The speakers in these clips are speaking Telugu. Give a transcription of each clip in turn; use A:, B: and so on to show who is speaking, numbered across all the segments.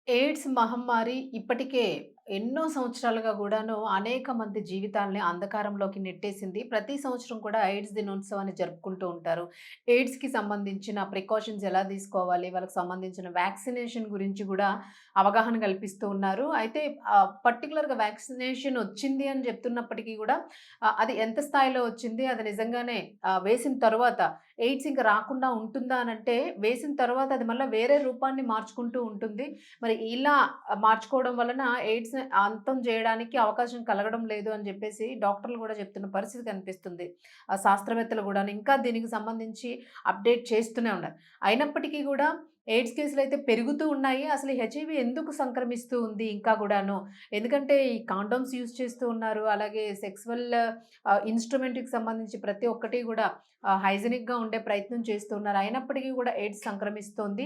A: ఎయిడ్స్ మహమ్మారి ఇప్పటికే ఎన్నో సంవత్సరాలుగా గూడాను అనేక మంది జీవితాల్ని అంధకారంలోకి నెట్టేసింది. ప్రతి సంవత్సరం కూడా ఎయిడ్స్ దినోత్సవాన్ని జరుపుకుంటూ ఉంటారు. ఎయిడ్స్‌కి సంబంధించిన ప్రికాషన్స్ ఎలా తీసుకోవాలి, వాళ్ళకి సంబంధించిన వ్యాక్సినేషన్ గురించి గూడా అవగాహన కల్పిస్తూ ఉన్నారు. అయితే పర్టిక్యులర్‌గా వ్యాక్సినేషన్ వచ్చింది అని చెప్తున్నప్పటికీ గూడా అది ఎంత స్థాయిలో వచ్చింది, అది నిజంగానే వేసిన తరువాత ఎయిడ్స్ ఇంక రాకుండా ఉంటుందా అనంటే, వేసిన తర్వాత అది మళ్ళా వేరే రూపాన్ని మార్చుకుంటూ ఉంటుంది. మరి ఇలా మార్చుకోవడం వలన ఎయిడ్స్‌ని అంతం జేయడానికి అవకాశం కలగడం లేదు అని జెప్పేసి డాక్టర్లు గూడా జెప్తున్న పరిస్థితి కనిపిస్తుంది. శాస్త్రవేత్తలు గూడాను ఇంకా దీనికి సంబంధించి అప్‌డేట్ చేస్తూనే ఉన్నారు. అయినప్పటికీ గూడా ఎయిడ్స్ కేసులైతే పెరుగుతూ ఉన్నాయి. అసలు ఈ హెచ్‌ఐవీ ఎందుకు సంక్రమిస్తూ ఉంది ఇంకా గూడాను? ఎందుకంటే ఈ కాండోమ్స్ యూజ్ చేస్తూ ఉన్నారు. అలాగే సెక్సువల్ ఇన్‌స్ట్రుమెంట్‌కి సంబంధించి ప్రతి ఒక్కటి గూడా హైజినిక్‌గా ఉండే ప్రయత్నం చేస్తూ ఉన్నారు. అయినప్పటికీ గూడా ఎయిడ్స్ సంక్రమిస్తోంది.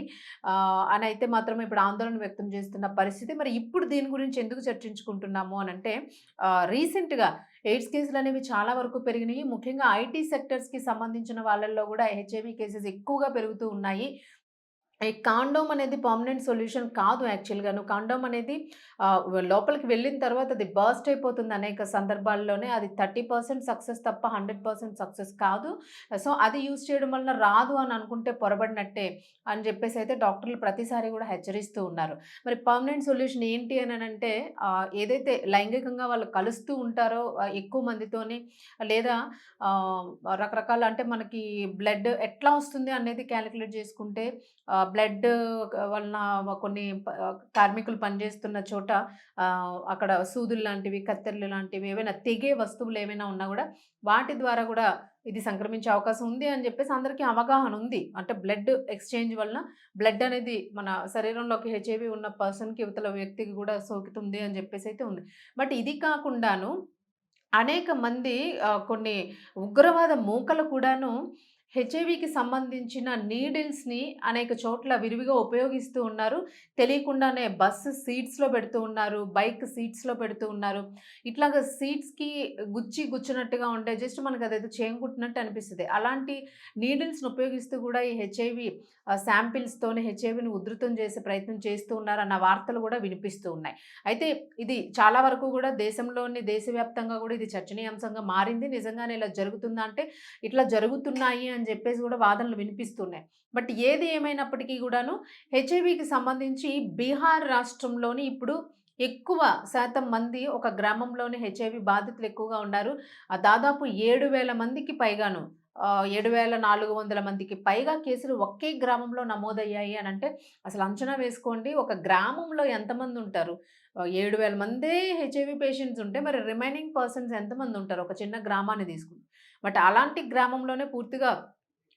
A: అనయితే మాత్రం ఇప్పుడు ఆందోళన వ్యక్తం చేస్తున్న పరిస్థితి. మరి ఇప్పుడు దీని గురించి ఎందుకు చర్చించుకుంటున్నాము అనంటే రీసెంట్‌గా ఎయిడ్స్ కేసులనేవి చాలా వరకు పెరిగినియి. ముఖ్యంగా ఐటీ సెక్టర్స్‌కి సంబంధించిన వాళ్ళల్లో గూడా హెచ్ఐవీ కేసెస్ ఎక్కువగా పెరుగుతూ ఉన్నాయి. ఈ కాండోమ్ అనేది పర్మనెంట్ సొల్యూషన్ కాదు యాక్చువల్‌గాను. కాండోమ్ అనేది లోపలికి వెళ్ళిన తర్వాత అది బర్స్ట్ అయిపోతుంది అనేక సందర్భాల్లోనే. అది 30% సక్సెస్ తప్ప 100% సక్సెస్ కాదు. సో, అది యూజ్ చేయడం వలన రాదు అని అనుకుంటే పొరబడినట్టే అని చెప్పేసైతే డాక్టర్లు ప్రతిసారి గూడా హెచ్చరిస్తూ ఉన్నారు. మరి పర్మనెంట్ సొల్యూషన్ ఏంటి అననంటే ఏదైతే లైంగికంగా వాళ్ళు కలుస్తూ ఉంటారో ఎక్కువ మందితోని లేదా ఆహ్, రకరకాల అంటే మనకి బ్లడ్ ఎట్లా వస్తుంది అనేది కాలిక్యులేట్ చేసుకుంటే బ్లడ్ వలన కొన్ని కార్మికులు పనిచేస్తున్న చోట అక్కడ సూదులు లాంటివి, కత్తెరలు లాంటివి ఏవైనా తెగే వస్తువులు ఏమైనా ఉన్నా గూడా వాటి ద్వారా గూడా ఇది సంక్రమించే అవకాశం ఉంది అని జెప్పేసి అందరికీ అవగాహన ఉంది. అంటే బ్లడ్ ఎక్స్‌చేంజ్ వలన బ్లడ్ అనేది మన శరీరంలోకి హెచ్ఐవీ ఉన్న పర్సన్‌కి ఇవతల వ్యక్తికి గూడా సోకుతుంది అని జెప్పేసైతే ఉంది. బట్ ఇది కాకుండాను అనేక మంది కొన్ని ఉగ్రవాద మూకలు కూడాను హెచ్ఐవీకి సంబంధించిన నీడిల్స్‌ని అనేక చోట్ల విరివిగా ఉపయోగిస్తూ ఉన్నారు. తెలియకుండానే బస్సు సీట్స్‌లో పెడుతూ ఉన్నారు. బైక్ సీట్స్‌లో పెడుతూ ఉన్నారు. ఇట్లాగా సీట్స్‌కి గుచ్చినట్టుగా ఉండే జస్ట్ మనకదేదో చేను కుట్టినట్టు అనిపిస్తది. అలాంటి నీడిల్స్‌ని ఉపయోగిస్తూ గూడా ఈ హెచ్ఐవీ శాంపిల్స్‌తోని హెచ్ఐవీని ఉధృతం చేసే ప్రయత్నం చేస్తూ ఉన్నారన్న వార్తలు గూడా వినిపిస్తూ ఉన్నాయి. అయితే ఇది చాలా వరకు గూడా దేశవ్యాప్తంగా గూడా ఇది చర్చనీయాంశంగా మారింది. నిజంగానే ఇలా జరుగుతుందా అంటే, ఇట్లా జరుగుతున్నాయి అని జెప్పేసి గూడా వాదనలు వినిపిస్తున్నాయి. బట్ ఏది ఏమైనప్పటికీ గూడాను హెచ్ఐవీకి సంబంధించి బీహార్ రాష్ట్రంలోని ఇప్పుడు ఎక్కువ శాతం మంది ఒక గ్రామంలోని హెచ్ఐవీ బాధితులు ఎక్కువగా ఉన్నారు. దాదాపు 7,000 మందికి పైగాను 7,400 మందికి పైగా కేసులు ఒకే గ్రామంలో నమోదయ్యాయి అనంటే, అసలు అంచనా వేసుకోండి ఒక గ్రామంలో ఎంతమందుంటారు? 7,000 మందే హెచ్ఐవీ పేషెంట్స్ ఉంటే మరి రిమైనింగ్ పర్సన్స్ ఎంతమందుంటారు? ఒక చిన్న గ్రామాన్ని తీసుకుంటే. బట్ అలాంటి గ్రామంలోనే పూర్తిగా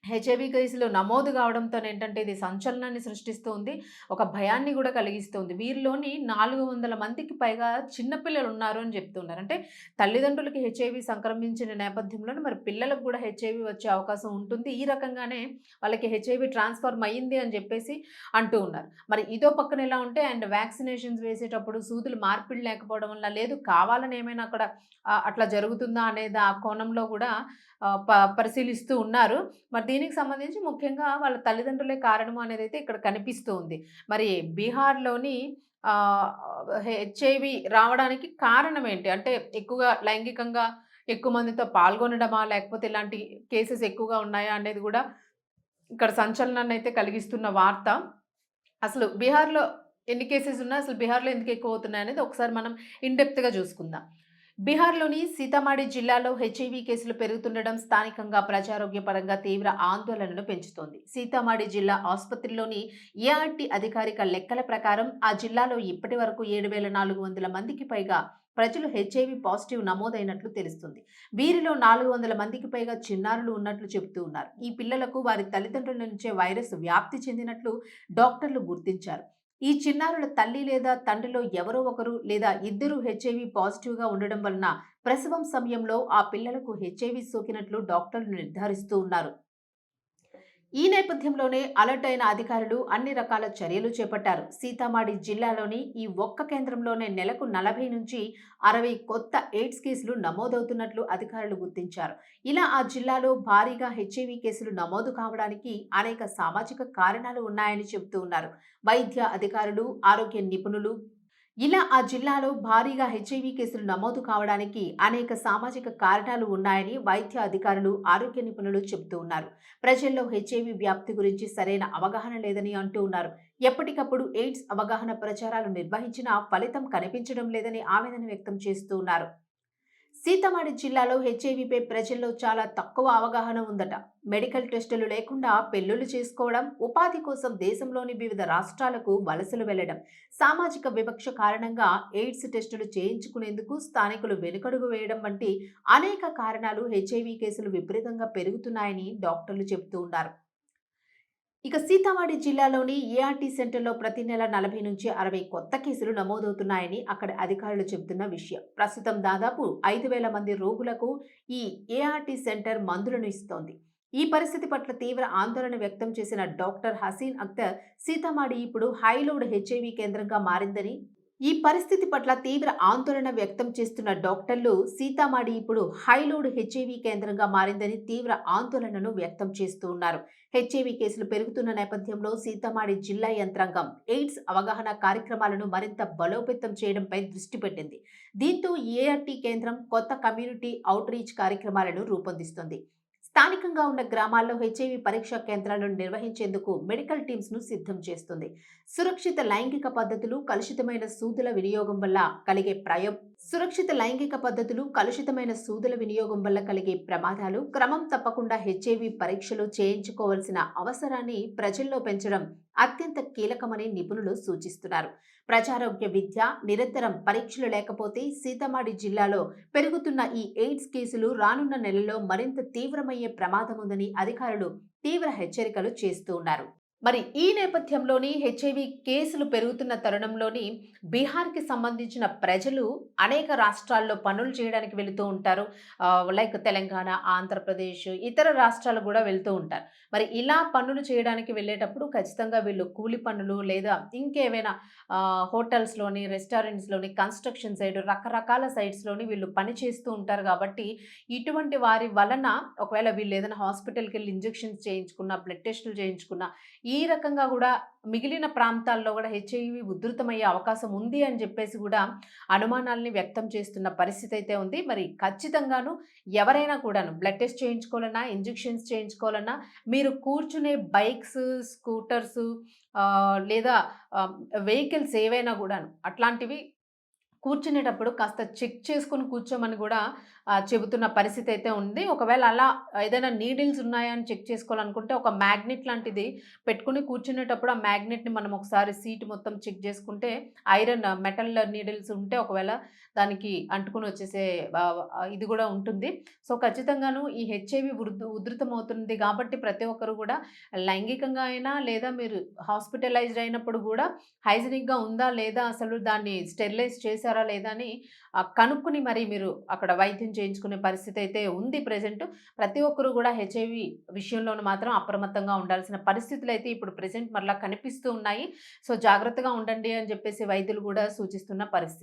A: హెచ్ఐవీ కేసులు నమోదు కావడంతోనేంటంటే ఇది సంచలనాన్ని సృష్టిస్తూ ఉంది. ఒక భయాన్ని గూడా కలిగిస్తుంది. వీరిలోని 400 మందికి పైగా చిన్న పిల్లలున్నారు అని చెప్తున్నారు. అంటే తల్లిదండ్రులకి హెచ్ఐవీ సంక్రమించిన నేపథ్యంలోనే మరి పిల్లలకు గూడా హెచ్ఐవీ వచ్చే అవకాశం ఉంటుంది. ఈ రకంగానే వాళ్ళకి హెచ్ఐవీ ట్రాన్స్‌ఫార్మ్ అయింది అని జెప్పేసి అంటూ ఉన్నారు. మరి ఇదో పక్కన ఎలా ఉంటే అండ్ వ్యాక్సినేషన్స్ వేసేటప్పుడు సూదులు మార్పిడి లేకపోవడం వల్ల లేదు కావాలని ఏమైనా అక్కడ అట్లా జరుగుతుందా అనేది ఆ కోణంలో గూడా ఆహ్, ప పరిశీలిస్తూ ఉన్నారు. మరి దీనికి సంబంధించి ముఖ్యంగా వాళ్ళ తల్లిదండ్రులే కారణము అనేదైతే ఇక్కడ కనిపిస్తూ ఉంది. మరి బీహార్‌లోని ఆహ్, హెచ్ఐవీ రావడానికి కారణం ఏంటి? అంటే ఎక్కువగా లైంగికంగా ఎక్కువ మందితో పాల్గొనడమా? లేకపోతే ఇలాంటి కేసెస్ ఎక్కువగా ఉన్నాయా? అనేది గూడా ఇక్కడ సంచలనాన్నయితే కలిగిస్తున్న వార్త. అసలు బీహార్‌లో ఎన్ని కేసెస్ ఉన్నాయి? అసలు బీహార్‌లో ఎందుకు ఎక్కువవుతున్నాయనేది ఒకసారి మనం ఇన్ డెప్త్‌గా జూసుకుందాం. బీహార్‌లోని సీతామాడి జిల్లాలో హెచ్ఐవీ కేసులు పెరుగుతుండడం స్థానికంగా ప్రజారోగ్య పరంగా తీవ్ర ఆందోళనను పెంచుతోంది. సీతామాడి జిల్లా ఆసుపత్రిలోని ఏఆర్‌టీ అధికారిక లెక్కల ప్రకారం ఆ జిల్లాలో ఇప్పటి వరకు 7,400 మందికి పైగా ప్రజలు హెచ్ఐవీ పాజిటివ్ నమోదైనట్లు తెలుస్తుంది. వీరిలో 400 మందికి పైగా చిన్నారులు ఉన్నట్లు చెబుతూ ఉన్నారు. ఈ పిల్లలకు వారి తల్లిదండ్రుల నుంచే వైరస్ వ్యాప్తి చెందినట్లు డాక్టర్లు గుర్తించారు. ఈ చిన్నారుల తల్లి లేదా తండ్రిలో ఎవరో ఒకరు లేదా ఇద్దరు హెచ్ఐవీ పాజిటివ్‌గా ఉండడం వలన ప్రసవం సమయంలో ఆ పిల్లలకు హెచ్ఐవీ సోకినట్లు డాక్టర్లు నిర్ధారిస్తూ ఉన్నారు. ఈ నేపథ్యంలోనే అలర్ట్ అయిన అధికారులు అన్ని రకాల చర్యలు చేపట్టారు. సీతామాడి జిల్లాలోని ఈ ఒక్క కేంద్రంలోనే నెలకు 40 నుంచి 60 కొత్త ఎయిడ్స్ కేసులు నమోదవుతున్నట్లు అధికారులు గుర్తించారు. ఇలా ఆ జిల్లాలో భారీగా హెచ్ఐవి కేసులు నమోదు కావడానికి అనేక సామాజిక కారణాలు ఉన్నాయని చెబుతూ ఉన్నారు వైద్య అధికారులు, ఆరోగ్య నిపుణులు. ఇలా ఆ జిల్లాలో భారీగా హెచ్ఐవి కేసులు నమోదు కావడానికి అనేక సామాజిక కారణాలు ఉన్నాయని వైద్య అధికారులు, ఆరోగ్య నిపుణులు చెబుతూ ఉన్నారు. ప్రజల్లో హెచ్ఐవి వ్యాప్తి గురించి సరైన అవగాహన లేదని అంటూ ఉన్నారు. ఎప్పటికప్పుడు ఎయిడ్స్ అవగాహన ప్రచారాలు నిర్వహించినా ఫలితం కనిపించడం లేదని ఆవేదన వ్యక్తం చేస్తూ ఉన్నారు. సీతమాడి జిల్లాలో హెచ్ఐవిపై ప్రజల్లో చాలా తక్కువ అవగాహన ఉందట. మెడికల్ టెస్టులు లేకుండా పెళ్లిళ్లు చేసుకోవడం, ఉపాధి కోసం దేశంలోని వివిధ రాష్ట్రాలకు వలసలు వెళ్లడం, సామాజిక వివక్ష కారణంగా ఎయిడ్స్ టెస్టులు చేయించుకునేందుకు స్థానికులు వెనుకడుగు వేయడం వంటి అనేక కారణాలు హెచ్ఐవి కేసులు విపరీతంగా పెరుగుతున్నాయని డాక్టర్లు చెబుతూ ఉన్నారు. ఇక సీతామాడి జిల్లాలోని ఏఆర్టీ సెంటర్లో ప్రతి నెల 40 నుంచి 60 కొత్త కేసులు నమోదవుతున్నాయని అక్కడి అధికారులు చెబుతున్న విషయం. ప్రస్తుతం దాదాపు 5,000 మంది రోగులకు ఈ ఏఆర్టీ సెంటర్ మందులను ఇస్తోంది. ఈ పరిస్థితి పట్ల తీవ్ర ఆందోళన వ్యక్తం చేసిన డాక్టర్ హసీన్ అఖ్తర్, సీతామాడి ఇప్పుడు హైలోడ్ హెచ్ఐవి కేంద్రంగా మారిందని, ఈ పరిస్థితి పట్ల తీవ్ర ఆందోళన వ్యక్తం చేస్తున్న డాక్టర్లు, సీతామాడి ఇప్పుడు హైలోడ్ హెచ్ఐవి కేంద్రంగా మారిందని తీవ్ర ఆందోళనను వ్యక్తం చేస్తూ ఉన్నారు. హెచ్ఐవి కేసులు పెరుగుతున్న నేపథ్యంలో సీతామాడి జిల్లా యంత్రాంగం ఎయిడ్స్ అవగాహన కార్యక్రమాలను మరింత బలోపేతం చేయడంపై దృష్టి పెట్టింది. దీంతో ఏఆర్టీ కేంద్రం కొత్త కమ్యూనిటీ అవుట్ రీచ్ కార్యక్రమాలను రూపొందిస్తుంది. స్థానికంగా ఉన్న గ్రామాల్లో హెచ్ఐవి పరీక్షా కేంద్రాలను నిర్వహించేందుకు మెడికల్ టీమ్స్ ను సిద్ధం చేస్తుంది. సురక్షిత లైంగిక పద్ధతులు, కలుషితమైన సూదుల వినియోగం వల్ల కలిగే ప్రమాదాలు, క్రమం తప్పకుండా హెచ్ఐవి పరీక్షలు చేయించుకోవాల్సిన అవసరాన్ని ప్రజల్లో పెంచడం అత్యంత కీలకమని నిపుణులు సూచిస్తున్నారు. ప్రజారోగ్య విద్య, నిరంతరం పరీక్షలు లేకపోతే సీతమాడి జిల్లాలో పెరుగుతున్న ఈ ఎయిడ్స్ కేసులు రానున్న నెలల్లో మరింత తీవ్రమయ్యే ప్రమాదం ఉందని అధికారులు తీవ్ర హెచ్చరికలు చేస్తూ ఉన్నారు. మరి ఈ నేపథ్యంలోని హెచ్ఐవి కేసులు పెరుగుతున్న తరుణంలోని బీహార్‌కి సంబంధించిన ప్రజలు అనేక రాష్ట్రాల్లో పనులు చేయడానికి వెళుతూ ఉంటారు. లైక్ తెలంగాణ, ఆంధ్రప్రదేశ్, ఇతర రాష్ట్రాలు గూడా వెళ్తూ ఉంటారు. మరి ఇలా పనులు చేయడానికి వెళ్ళేటప్పుడు ఖచ్చితంగా వీళ్ళు కూలి పనులు లేదా ఇంకేవైనా హోటల్స్‌లోని, రెస్టారెంట్స్‌లోని, కన్‌స్ట్రక్షన్ సైడ్ రకరకాల సైట్స్‌లోని వీళ్ళు పని చేస్తూ ఉంటారు గాబట్టి, ఇటువంటి వారి వలన ఒకవేళ వీళ్ళు ఏదైనా హాస్పిటల్‌కెళ్ళి ఇంజెక్షన్స్ చేయించుకున్నా, బ్లడ్ టెస్టులు చేయించుకున్నా, ఈ రకంగా గూడా మిగిలిన ప్రాంతాల్లో గూడా హెచ్ఐవి ఉధృతమయ్యే అవకాశం ఉంది అని జెప్పేసి గూడా అనుమానాల్ని వ్యక్తం చేస్తున్న పరిస్థితయితే ఉంది. మరి ఖచ్చితంగాను ఎవరైనా కూడాను బ్లడ్ టెస్ట్ చేయించుకోవాలన్నా, ఇంజెక్షన్స్ చేయించుకోవాలన్నా మీరు కూర్చునే బైక్స్, స్కూటర్స్ లేదా ఆహ్, వెహికల్స్ ఏవైనా గూడాను అట్లాంటివి కూర్చునేటప్పుడు కాస్త చెక్ చేసుకొని కూర్చోమని గూడా చెబుతున్న పరిస్థితయితే ఉంది. ఒకవేళ అలా ఏదైనా నీడిల్స్ ఉన్నాయా అని చెక్ చేసుకోవాలనుకుంటే ఒక మ్యాగ్నెట్ లాంటిది పెట్టుకొని కూర్చునేటప్పుడు ఆ మ్యాగ్నెట్‌ని మనం ఒకసారి సీట్ మొత్తం చెక్ చేసుకుంటే ఐరన్ మెటల్ నీడిల్స్ ఉంటే ఒకవేళ దానికి అంటుకొని వచ్చేసే ఇది గూడా ఉంటుంది. సో, ఖచ్చితంగాను ఈ హెచ్ఐవి ఉధృతమవుతుంది గాబట్టి ప్రతి ఒక్కరు గూడా లైంగికంగా అయినా లేదా మీరు హాస్పిటలైజ్డ్ అయినప్పుడు గూడా హైజినిక్‌గా ఉందా లేదా అసలు దాన్ని స్టెరిలైజ్ చేశారా లేదా అని కనుక్కొని మరి మీరు అక్కడ వైద్యం చేయించుకునే పరిస్థితి అయితే ఉంది ప్రెజెంట్. ప్రతి ఒక్కరు గూడా హెచ్ఐవి విషయంలోను మాత్రం అప్రమత్తంగా ఉండాల్సిన పరిస్థితులైతే ఇప్పుడు ప్రెజెంట్ మరలా కనిపిస్తూ ఉన్నాయి. సో, జాగ్రత్తగా ఉండండి అని జెప్పేసి వైద్యులు గూడా సూచిస్తున్న పరిస్థితి.